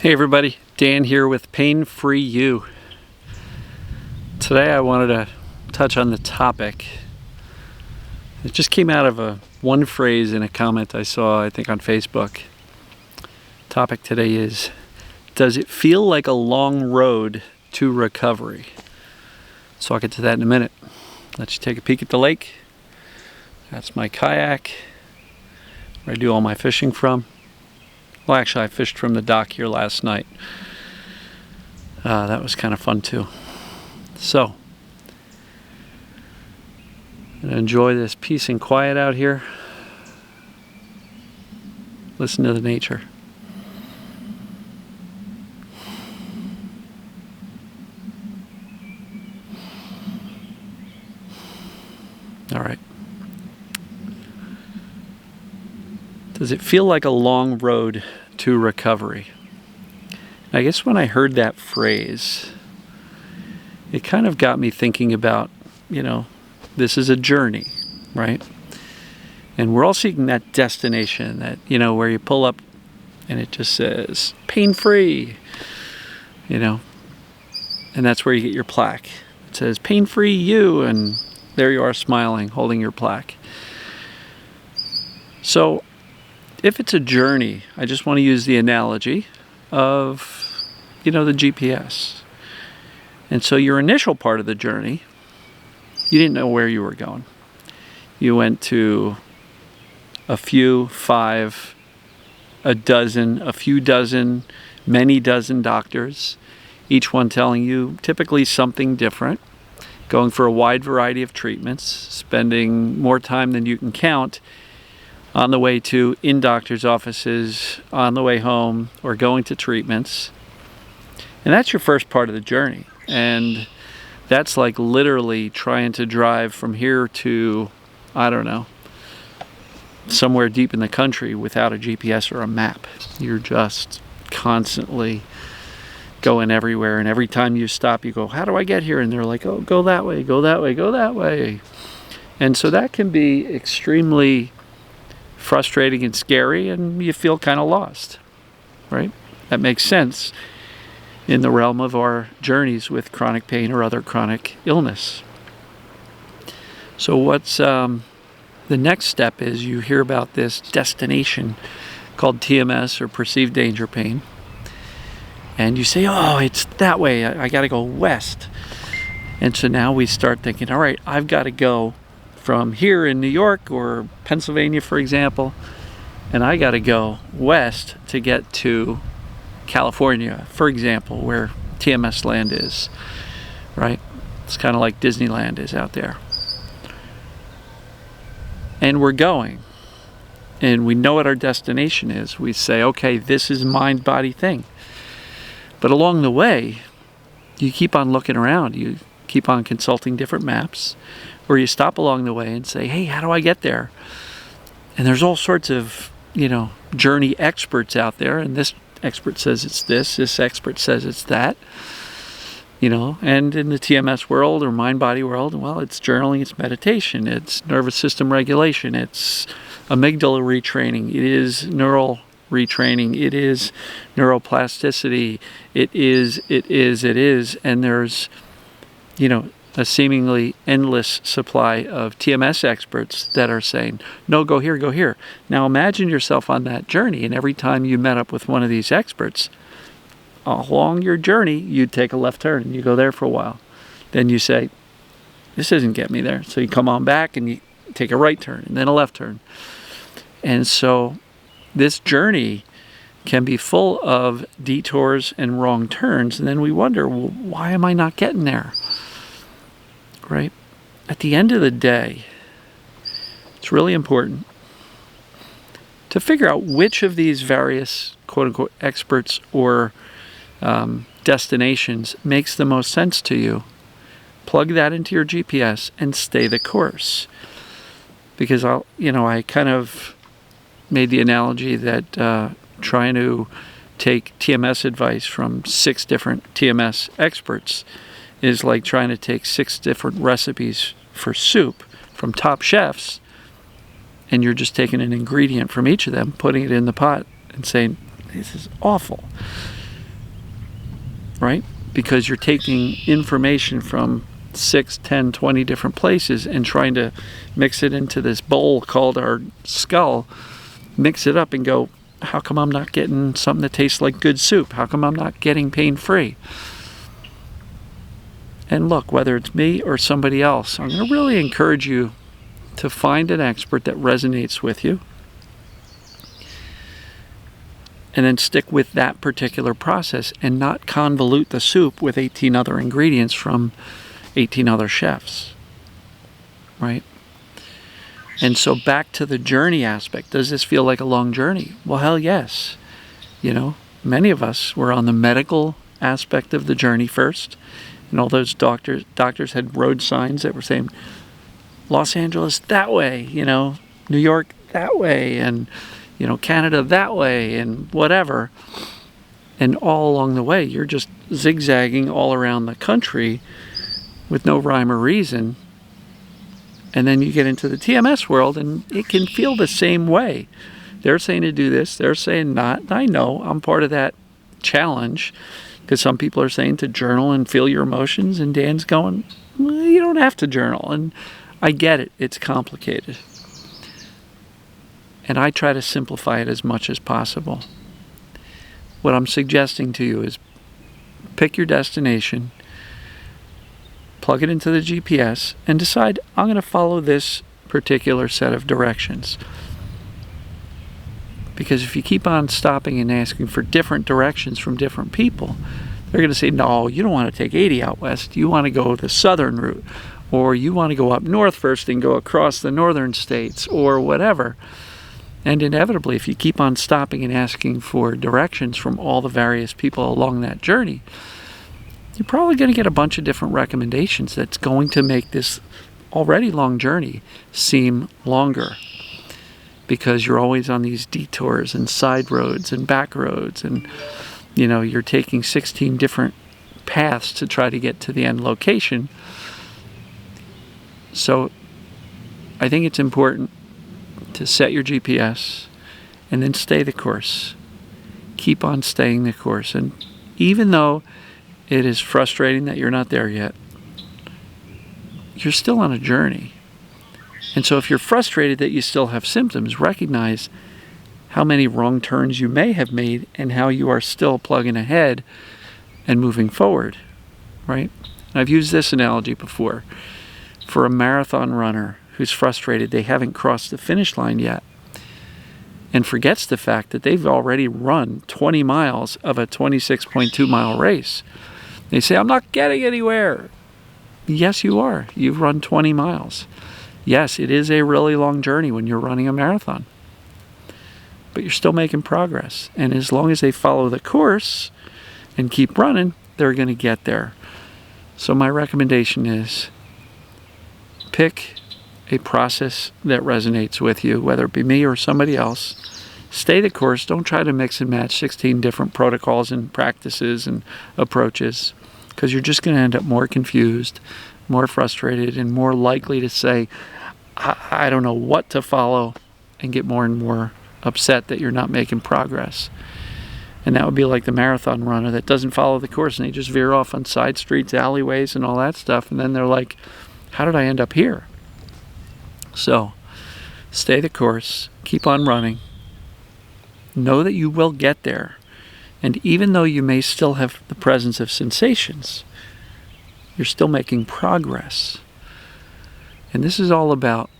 Hey everybody, Dan here with Pain Free You. Today I wanted to touch on the topic. It just came out of one phrase in a comment I saw, I think, on Facebook. Topic today is, does it feel like a long road to recovery? So I'll get to that in a minute. Let you take a peek at the lake. That's my kayak, where I do all my fishing from. Well, actually, I fished from the dock here last night. That was kind of fun too. So, I'm going to enjoy this peace and quiet out here. Listen to the nature. All right. Does it feel like a long road to recovery? I guess when I heard that phrase, it kind of got me thinking about, this is a journey, right? And we're all seeking that destination that, where you pull up and it just says pain-free, and that's where you get your plaque. It says pain-free you, and there you are smiling, holding your plaque. So, if it's a journey, I just want to use the analogy of, the GPS. And so your initial part of the journey, you didn't know where you were going. You went to a few, 5, a dozen, a few dozen, many dozen doctors, each one telling you typically something different, going for a wide variety of treatments, spending more time than you can count on the way to in doctor's offices, on the way home, or going to treatments. And that's your first part of the journey. And that's like literally trying to drive from here to, somewhere deep in the country without a GPS or a map. You're just constantly going everywhere. And every time you stop, you go, how do I get here? And they're like, oh, go that way, go that way, go that way. And so that can be extremely frustrating and scary, and you feel kind of lost, right? That makes sense in the realm of our journeys with chronic pain or other chronic illness. So what's the next step is you hear about this destination called TMS or perceived danger pain, and you say, oh, it's that way, I got to go west. And so now we start thinking, all right, I've got to go from here in New York or Pennsylvania, for example, and I got to go west to get to California, for example, where TMS land is, right? It's kind of like Disneyland is out there. And we're going, and we know what our destination is. We say, okay, this is mind-body thing. But along the way, you keep on looking around. You keep on consulting different maps, or you stop along the way and say, hey, how do I get there? And there's all sorts of, journey experts out there, and this expert says it's this expert says it's that, and in the TMS world or mind-body world, well, it's journaling, it's meditation, it's nervous system regulation, it's amygdala retraining, it is neural retraining, it is neuroplasticity, it is, and there's, a seemingly endless supply of TMS experts that are saying, no, go here, go here. Now imagine yourself on that journey, and every time you met up with one of these experts, along your journey, you take a left turn and you go there for a while. Then you say, this isn't getting me there. So you come on back and you take a right turn and then a left turn. And so this journey can be full of detours and wrong turns, and then we wonder, well, why am I not getting there? Right? At the end of the day, it's really important to figure out which of these various quote-unquote experts or destinations makes the most sense to you. Plug that into your GPS and stay the course. Because I kind of made the analogy that trying to take TMS advice from 6 different TMS experts is like trying to take 6 different recipes for soup from top chefs, and you're just taking an ingredient from each of them, putting it in the pot and saying, this is awful. right? Because you're taking information from 6, 10, 20 different places and trying to mix it into this bowl called our skull, mix it up and go, how come I'm not getting something that tastes like good soup? How come I'm not getting pain-free? And look, whether it's me or somebody else, I'm going to really encourage you to find an expert that resonates with you and then stick with that particular process and not convolute the soup with 18 other ingredients from 18 other chefs, right? And so back to the journey aspect. Does this feel like a long journey? Well, hell yes. You know, many of us were on the medical aspect of the journey first. And all those doctors had road signs that were saying, Los Angeles that way, you know, New York that way, and, you know, Canada that way, and whatever. And all along the way, you're just zigzagging all around the country with no rhyme or reason. And then you get into the TMS world, and it can feel the same way. They're saying to do this, they're saying not. I know I'm part of that challenge, because some people are saying to journal and feel your emotions, and Dan's going, well, you don't have to journal. And I get it, it's complicated. And I try to simplify it as much as possible. What I'm suggesting to you is pick your destination, plug it into the GPS, and decide, I'm going to follow this particular set of directions. Because if you keep on stopping and asking for different directions from different people, they're going to say, no, you don't want to take 80 out west. You want to go the southern route. Or you want to go up north first and go across the northern states, or whatever. And inevitably, if you keep on stopping and asking for directions from all the various people along that journey, you're probably going to get a bunch of different recommendations that's going to make this already long journey seem longer. Because you're always on these detours and side roads and back roads, and you know, you're taking 16 different paths to try to get to the end location. So I think it's important to set your GPS and then stay the course. Keep on staying the course. And even though it is frustrating that you're not there yet, you're still on a journey. And so if you're frustrated that you still have symptoms, recognize how many wrong turns you may have made and how you are still plugging ahead and moving forward, right? I've used this analogy before. For a marathon runner who's frustrated they haven't crossed the finish line yet and forgets the fact that they've already run 20 miles of a 26.2 mile race. They say, I'm not getting anywhere. Yes, you are. You've run 20 miles. Yes, it is a really long journey when you're running a marathon, but you're still making progress. And as long as they follow the course and keep running, they're going to get there. So my recommendation is pick a process that resonates with you, whether it be me or somebody else. Stay the course. Don't try to mix and match 16 different protocols and practices and approaches, because you're just going to end up more confused, more frustrated, and more likely to say, I don't know what to follow, and get more and more upset that you're not making progress. And that would be like the marathon runner that doesn't follow the course, and they just veer off on side streets, alleyways, and all that stuff. And then they're like, how did I end up here? So stay the course, keep on running, know that you will get there. And even though you may still have the presence of sensations, you're still making progress. And this is all about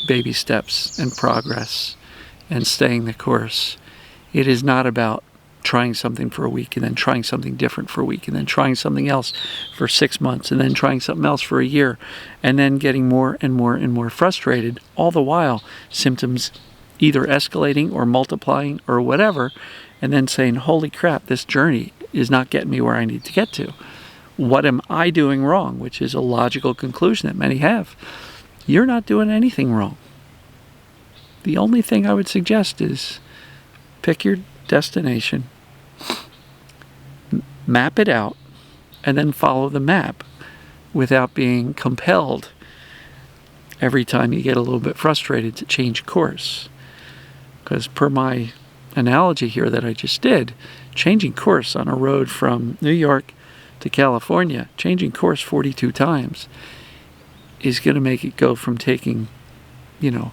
baby steps and progress and staying the course. It is not about trying something for a week and then trying something different for a week and then trying something else for 6 months and then trying something else for a year and then getting more and more and more frustrated, all the while symptoms either escalating or multiplying or whatever, and then saying, holy crap, this journey is not getting me where I need to get to. What am I doing wrong? Which is a logical conclusion that many have. You're not doing anything wrong. The only thing I would suggest is pick your destination, map it out, and then follow the map without being compelled every time you get a little bit frustrated to change course. Because per my analogy here that I just did, changing course on a road from New York to California, changing course 42 times is going to make it go from taking, 4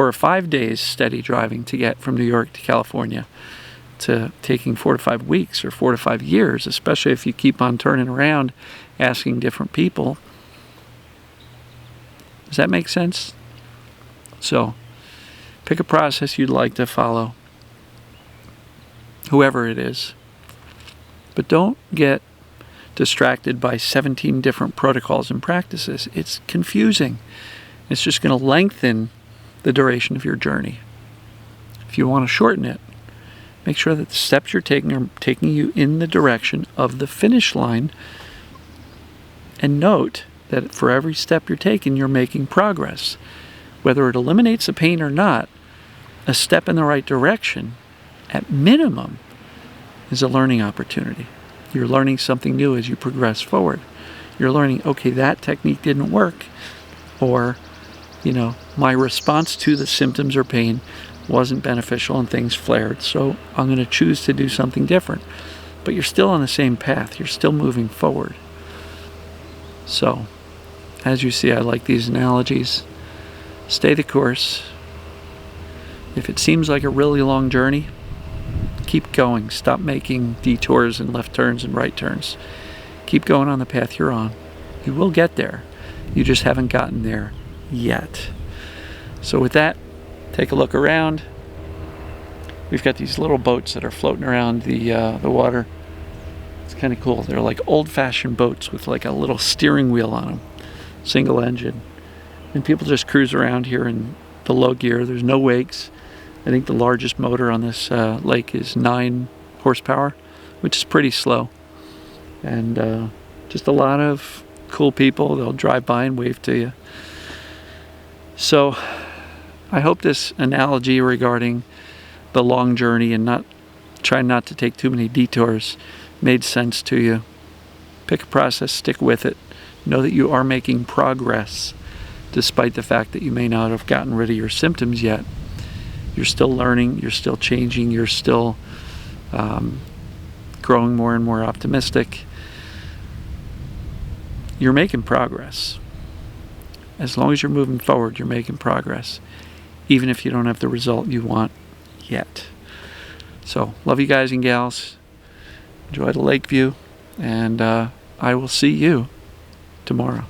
or 5 days steady driving to get from New York to California to taking 4 to 5 weeks or 4 to 5 years, especially if you keep on turning around asking different people. Does that make sense? So, pick a process you'd like to follow, whoever it is. But don't get distracted by 17 different protocols and practices. It's confusing. It's just going to lengthen the duration of your journey. If you want to shorten it, make sure that the steps you're taking are taking you in the direction of the finish line, and note that for every step you're taking, you're making progress. Whether it eliminates the pain or not, a step in the right direction, at minimum, is a learning opportunity. You're learning something new as you progress forward. You're learning, okay, that technique didn't work, or, my response to the symptoms or pain wasn't beneficial and things flared, so I'm going to choose to do something different. But you're still on the same path. You're still moving forward. So, as you see, I like these analogies. Stay the course. If it seems like a really long journey, keep going. Stop making detours and left turns and right turns. Keep going on the path you're on. You will get there. You just haven't gotten there yet. So with that, take a look around. We've got these little boats that are floating around the water. It's kind of cool. They're like old-fashioned boats with like a little steering wheel on them, single engine. And people just cruise around here in the low gear. There's no wakes. I think the largest motor on this lake is 9 horsepower, which is pretty slow. And just a lot of cool people. They'll drive by and wave to you. So I hope this analogy regarding the long journey and trying not to take too many detours made sense to you. Pick a process, stick with it. Know that you are making progress, despite the fact that you may not have gotten rid of your symptoms yet. You're still learning, you're still changing, you're still growing more and more optimistic. You're making progress. As long as you're moving forward, you're making progress, even if you don't have the result you want yet. So, love you guys and gals. Enjoy the lake view, and I will see you tomorrow.